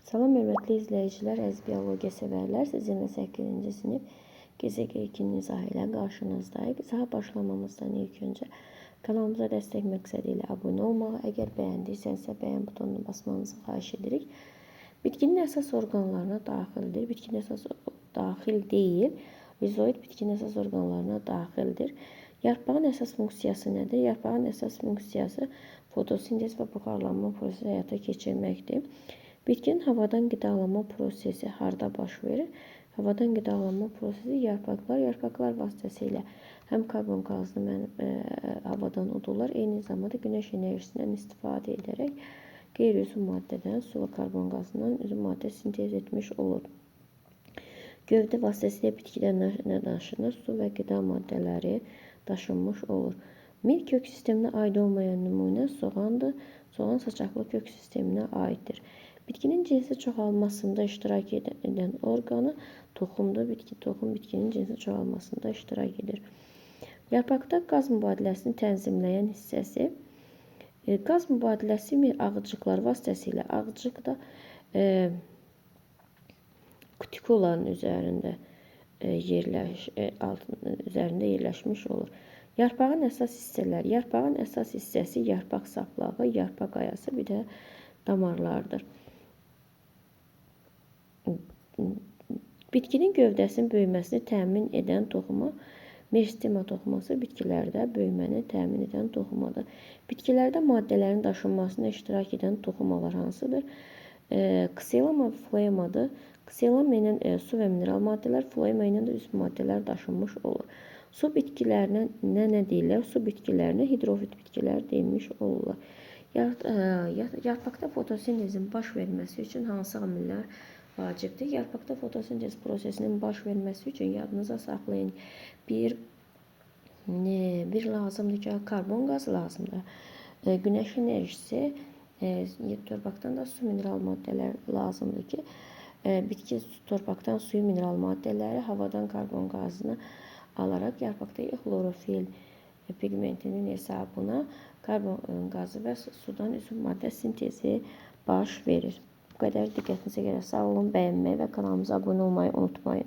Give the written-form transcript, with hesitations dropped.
Salam hörmətli izləyicilər, əziz biologiya sevərlər. Sizinlə 8-ci sinif GZG 2-nin izahı ilə qarşınızdayıq. İzaha başlamamızdan ilk öncə kanalımıza dəstək məqsədi ilə abunə olmağı, əgər bəyəndiysənsə bəyən butonunu basmanızı xahiş edirik. Bitkinin əsas orqanlarına daxildir. Bitkinin əsas daxil deyil, rizoid bitkinin əsas orqanlarına daxildir. Yarpağın əsas funksiyası nədir? Yarpağın əsas funksiyası fotosintez və buxarlanma prosesi həyata keçirməkdir. Bitkinin havadan qidalanma prosesi harda baş verir? Havadan qidalanma prosesi yarpaqlar vasitəsilə həm karbon qazını havadan udurlar, eyni zamanda günəş enerjisindən istifadə edərək qeyri-üzv maddədən su və karbon qazından üzv maddə sintez etmiş olur. Gövdə vasitəsilə bitkidən nə daşınır? Su və qida maddələri daşınmış olur. Mir kök sisteminə aid olmayan nümunə soğandır. Soğan saçaqlı kök sisteminə aiddir. Bitkinin cinsi çoxalmasında iştirak edən orqanı toxumdur. Toxum bitkinin cinsi çoxalmasında iştirak edir. Yarpaqda qaz mübadiləsini tənzimləyən hissəsi. Qaz mübadiləsi ağcıqlar vasitəsilə ağcıqda kutikulanın üzərində yerləşmiş olur. Yarpağın əsas hissələri. Yarpağın əsas hissəsi yarpaq saplağı, yarpaq ayası, bir də damarlardır. Bitkinin gövdəsinin böyüməsini təmin edən toxuma meristem toxuması bitkilərdə böyüməni təmin edən toxumadır. Bitkilərdə maddələrin daşınmasına iştirak edən toxumalar hansıdır? Ksilema və floemadır. Ksilema ilə su və mineral maddələr, floema ilə də üzv maddələr daşınmış olur. Su bitkilərinə nə deyirlər? Su bitkilərinə hidrofit bitkilər deyilmiş olurlar. Yarpaqda fotosintezin baş verməsi üçün hansı amillər vacibdir? Yarpaqda fotosintez prosesinin baş verməsi üçün yadınıza saxlayın. Bir lazımdır ki, karbon qazı lazımdır. Günəş enerjisi, torpaqdan da su mineral maddələr lazımdır ki, bitki torpaqdan suyu mineral maddələri, havadan karbon qazını alaraq yarpaqda xlorofil pigmentinin hesabına karbon qazı və sudan üzv maddə sintezi baş verir. Bu qədər, diqqətinizə görə sağ olun, bəyənməyi və kanalımıza abunə olmayı unutmayın.